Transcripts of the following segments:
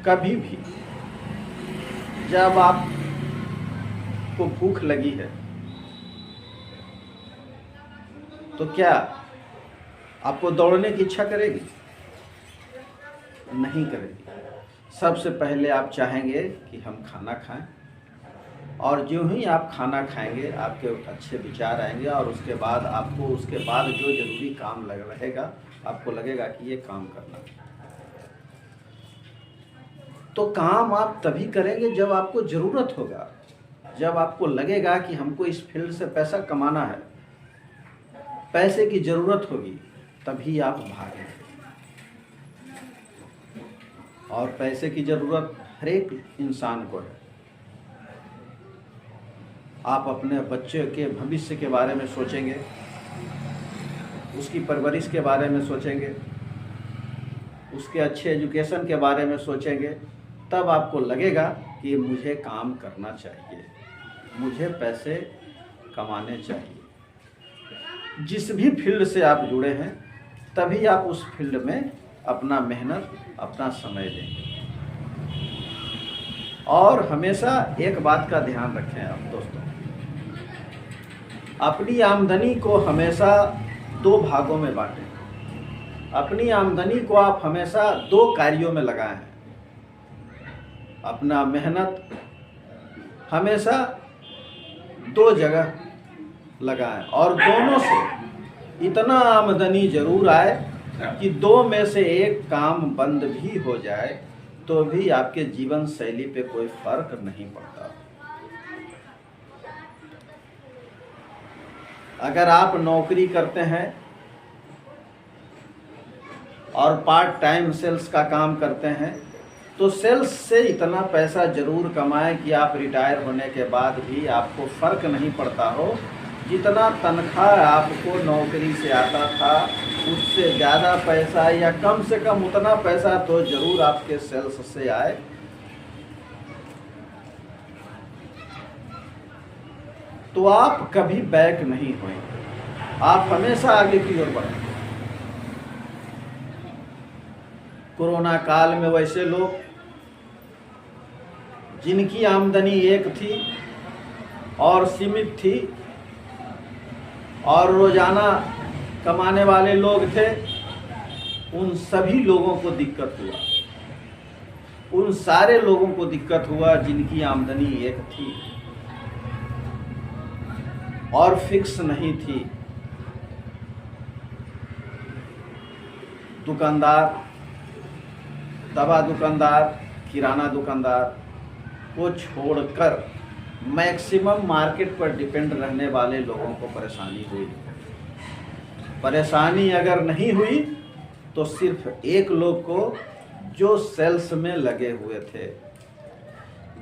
कभी भी जब आपको भूख लगी है तो क्या आपको दौड़ने की इच्छा करेगी? नहीं करेगी। सबसे पहले आप चाहेंगे कि हम खाना खाएं, और जो ही आप खाना खाएंगे आपके अच्छे विचार आएंगे, और उसके बाद जो जरूरी काम रहेगा आपको लगेगा कि ये काम करना है। तो काम आप तभी करेंगे जब आपको ज़रूरत होगा, जब आपको लगेगा कि हमको इस फील्ड से पैसा कमाना है, पैसे की ज़रूरत होगी, तभी आप भागेंगे। और पैसे की ज़रूरत हर एक इंसान को है। आप अपने बच्चे के भविष्य के बारे में सोचेंगे, उसकी परवरिश के बारे में सोचेंगे, उसके अच्छे एजुकेशन के बारे में सोचेंगे, तब आपको लगेगा कि मुझे काम करना चाहिए, मुझे पैसे कमाने चाहिए। जिस भी फील्ड से आप जुड़े हैं तभी आप उस फील्ड में अपना मेहनत, अपना समय देंगे। और हमेशा एक बात का ध्यान रखें आप दोस्तों, अपनी आमदनी को हमेशा 2 भागों में बांटें। अपनी आमदनी को आप हमेशा 2 कार्यों में लगाएं। अपना मेहनत हमेशा 2 जगह लगाएं, और दोनों से इतना आमदनी जरूर आए कि 2 में से एक काम बंद भी हो जाए तो भी आपके जीवन शैली पे कोई फर्क नहीं पड़ता। अगर आप नौकरी करते हैं और पार्ट टाइम सेल्स का काम करते हैं तो सेल्स से इतना पैसा जरूर कमाएं कि आप रिटायर होने के बाद भी आपको फर्क नहीं पड़ता हो। जितना तनख्वाह आपको नौकरी से आता था उससे ज़्यादा पैसा, या कम से कम उतना पैसा तो जरूर आपके सेल्स से आए। तो आप कभी बैक नहीं होंगे, आप हमेशा आगे की ओर बढ़ेंगे। कोरोना काल में वैसे लोग जिनकी आमदनी एक थी और सीमित थी और रोजाना कमाने वाले लोग थे, उन सभी लोगों को दिक्कत हुआ। उन सारे लोगों को दिक्कत हुआ जिनकी आमदनी एक थी और फिक्स नहीं थी। दुकानदार, दवा दुकानदार, किराना दुकानदार को छोड़कर मैक्सिमम मार्केट पर डिपेंड रहने वाले लोगों को परेशानी हुई। परेशानी अगर नहीं हुई तो सिर्फ एक लोग को, जो सेल्स में लगे हुए थे,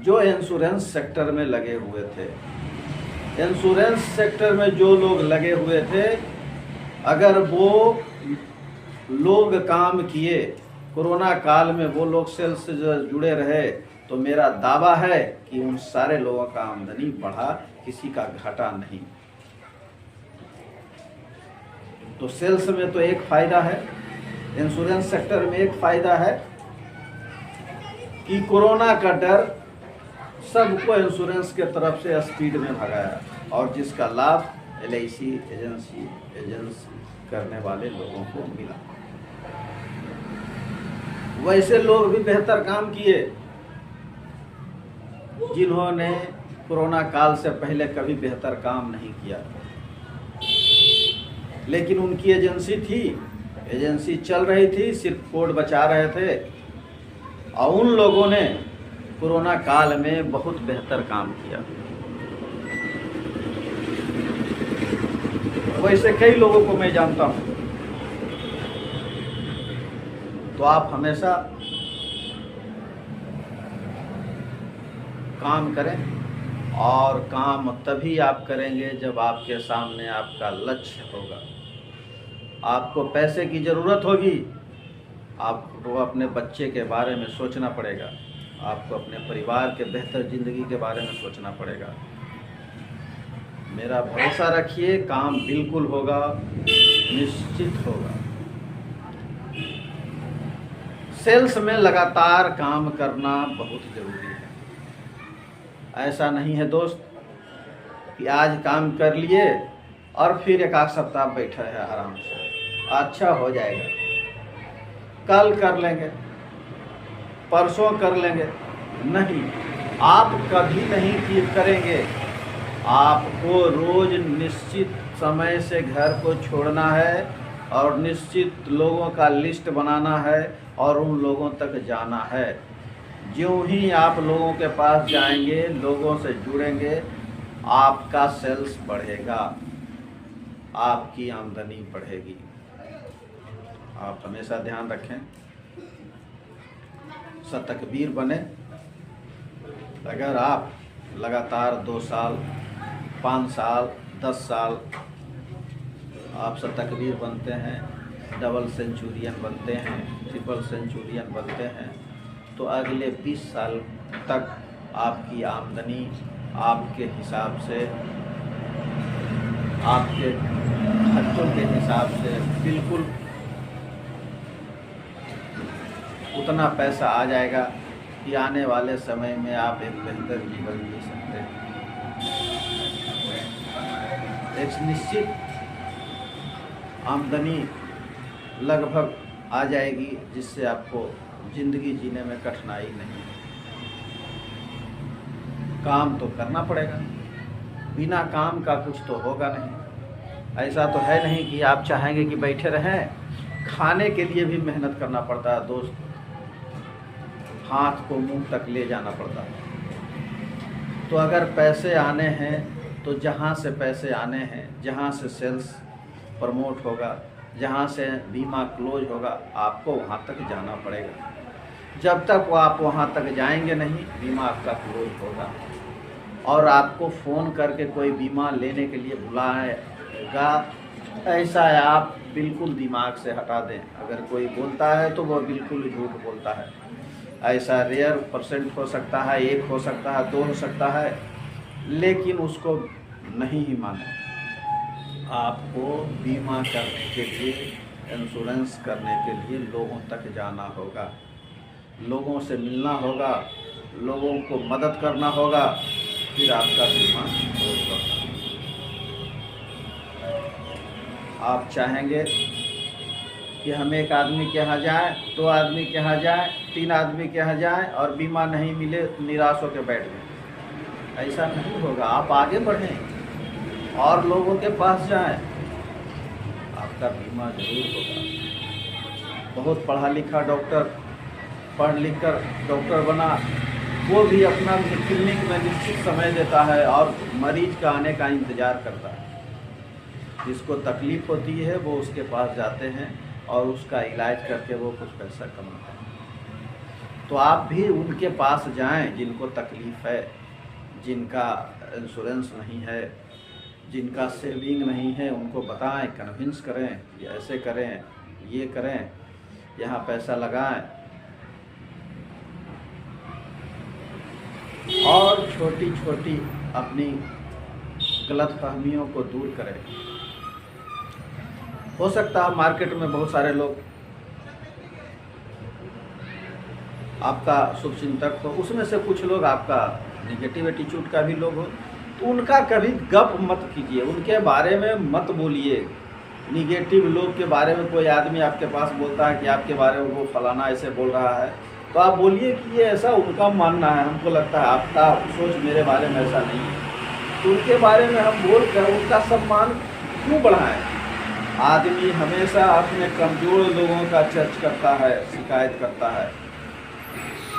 जो इंश्योरेंस सेक्टर में लगे हुए थे। इंश्योरेंस सेक्टर में जो लोग लगे हुए थे, अगर वो लोग काम किए, कोरोना काल में वो लोग सेल्स से जुड़े रहे, तो मेरा दावा है कि उन सारे लोगों का आमदनी बढ़ा, किसी का घाटा नहीं। तो सेल्स में तो एक फायदा है, इंश्योरेंस सेक्टर में एक फायदा है कि कोरोना का डर सबको इंश्योरेंस के तरफ से स्पीड में भगाया, और जिसका लाभ LIC एजेंसी करने वाले लोगों को मिला। वैसे लोग भी बेहतर काम किए जिन्होंने कोरोना काल से पहले कभी बेहतर काम नहीं किया, लेकिन उनकी एजेंसी थी, एजेंसी चल रही थी, सिर्फ कोड बचा रहे थे, और उन लोगों ने कोरोना काल में बहुत बेहतर काम किया। वैसे कई लोगों को मैं जानता हूं। तो आप हमेशा काम करें, और काम तभी आप करेंगे जब आपके सामने आपका लक्ष्य होगा। आपको पैसे की ज़रूरत होगी, आपको अपने बच्चे के बारे में सोचना पड़ेगा, आपको अपने परिवार के बेहतर ज़िंदगी के बारे में सोचना पड़ेगा। मेरा भरोसा रखिए, काम बिल्कुल होगा, निश्चित होगा। सेल्स में लगातार काम करना बहुत ज़रूरी है। ऐसा नहीं है दोस्त कि आज काम कर लिए और फिर एक आध सप्ताह बैठे हैं आराम से, अच्छा हो जाएगा, कल कर लेंगे, परसों कर लेंगे। नहीं, आप कभी नहीं करेंगे। आपको रोज निश्चित समय से घर को छोड़ना है और निश्चित लोगों का लिस्ट बनाना है और उन लोगों तक जाना है। ज्यों ही आप लोगों के पास जाएंगे, लोगों से जुड़ेंगे, आपका सेल्स बढ़ेगा, आपकी आमदनी बढ़ेगी। आप हमेशा ध्यान रखें, सतकबीर बने। अगर आप लगातार 2 साल, 5 साल, 10 साल आप सतकबीर बनते हैं, डबल सेंचुरियन बनते हैं, ट्रिपल सेंचुरियन बनते हैं, तो अगले 20 साल तक आपकी आमदनी आपके हिसाब से, आपके खर्चों के हिसाब से बिल्कुल उतना पैसा आ जाएगा कि आने वाले समय में आप एक बेहतर जीवन जी सकते हैं। एक निश्चित आमदनी लगभग आ जाएगी जिससे आपको ज़िंदगी जीने में कठिनाई नहीं। काम तो करना पड़ेगा, बिना काम का कुछ तो होगा नहीं। ऐसा तो है नहीं कि आप चाहेंगे कि बैठे रहें। खाने के लिए भी मेहनत करना पड़ता है दोस्त, हाथ को मुंह तक ले जाना पड़ता है। तो अगर पैसे आने हैं तो जहाँ से पैसे आने हैं, जहाँ से सेल्स प्रमोट होगा, जहाँ से बीमा क्लोज होगा, आपको वहाँ तक जाना पड़ेगा। जब तक वो आप वहाँ तक जाएंगे नहीं, बीमा आपका क्लोज होगा। और आपको फ़ोन करके कोई बीमा लेने के लिए बुलाएगा, ऐसा आप बिल्कुल दिमाग से हटा दें। अगर कोई बोलता है तो वो बिल्कुल झूठ बोलता है। ऐसा रेयर % हो सकता है, 1 हो सकता है, 2 हो सकता है, लेकिन उसको नहीं ही माने। आपको बीमा करने के लिए, इंश्योरेंस करने के लिए लोगों तक जाना होगा, लोगों से मिलना होगा, लोगों को मदद करना होगा, फिर आपका बीमा होगा। आप चाहेंगे कि हम 1 आदमी के यहाँ जाएं, 2 आदमी के यहाँ जाएं, 3 आदमी के यहाँ जाएं और बीमा नहीं मिले निराश होकर बैठ गए। ऐसा नहीं होगा। आप आगे बढ़ें और लोगों के पास जाएं, आपका बीमा जरूर होगा। बहुत पढ़ा लिखा डॉक्टर, पढ़ लिख कर डॉक्टर बना, वो भी अपना क्लिनिक में निश्चित समय देता है और मरीज का आने का इंतज़ार करता है। जिसको तकलीफ़ होती है वो उसके पास जाते हैं और उसका इलाज करके वो कुछ पैसा कमाते हैं। तो आप भी उनके पास जाएं जिनको तकलीफ़ है, जिनका इंश्योरेंस नहीं है, जिनका सेविंग नहीं है, उनको बताएं, कन्विंस करें कि ऐसे करें, ये करें, यहाँ पैसा लगाएं। और छोटी छोटी अपनी गलतफहमियों को दूर करें। हो सकता है मार्केट में बहुत सारे लोग आपका शुभचिंतक हो, उसमें से कुछ लोग आपका निगेटिव एटीट्यूड का भी लोग हो, तो उनका कभी गप मत कीजिए, उनके बारे में मत बोलिए। निगेटिव लोग के बारे में कोई आदमी आपके पास बोलता है कि आपके बारे में वो फलाना ऐसे बोल रहा है, तो आप बोलिए कि ये ऐसा उनका मानना है, हमको लगता है आपका सोच मेरे बारे में ऐसा नहीं है। तो उनके बारे में हम बोल कर उनका सम्मान क्यों बढ़ाएं? आदमी हमेशा अपने कमज़ोर लोगों का चर्च करता है, शिकायत करता है।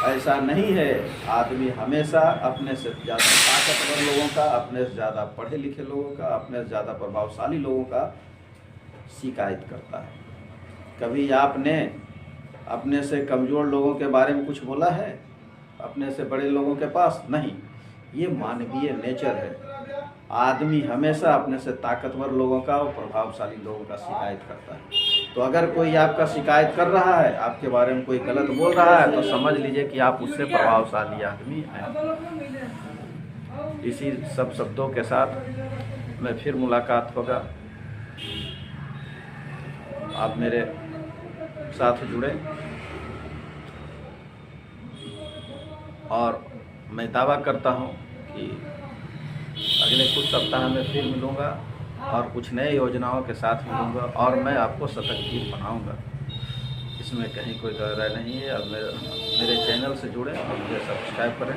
ऐसा नहीं है। आदमी हमेशा अपने से ज़्यादा ताकतवर लोगों का, अपने से ज़्यादा पढ़े लिखे लोगों का, अपने से ज़्यादा प्रभावशाली लोगों का शिकायत करता है। कभी आपने अपने से कमज़ोर लोगों के बारे में कुछ बोला है अपने से बड़े लोगों के पास? नहीं। ये मानवीय नेचर है। आदमी हमेशा अपने से ताकतवर लोगों का और प्रभावशाली लोगों का शिकायत करता है। तो अगर कोई आपका शिकायत कर रहा है, आपके बारे में कोई गलत बोल रहा है, तो समझ लीजिए कि आप उससे प्रभावशाली आदमी हैं। इसी सब शब्दों के साथ मैं फिर मुलाकात होगा। आप मेरे साथ जुड़े और मैं दावा करता हूँ कि अगले कुछ सप्ताह में फिर मिलूँगा और कुछ नए योजनाओं के साथ मिलूँगा और मैं आपको शतक जीत बनाऊँगा। इसमें कहीं कोई दो राय नहीं है। और मेरे चैनल से जुड़ें और मुझे सब्सक्राइब करें।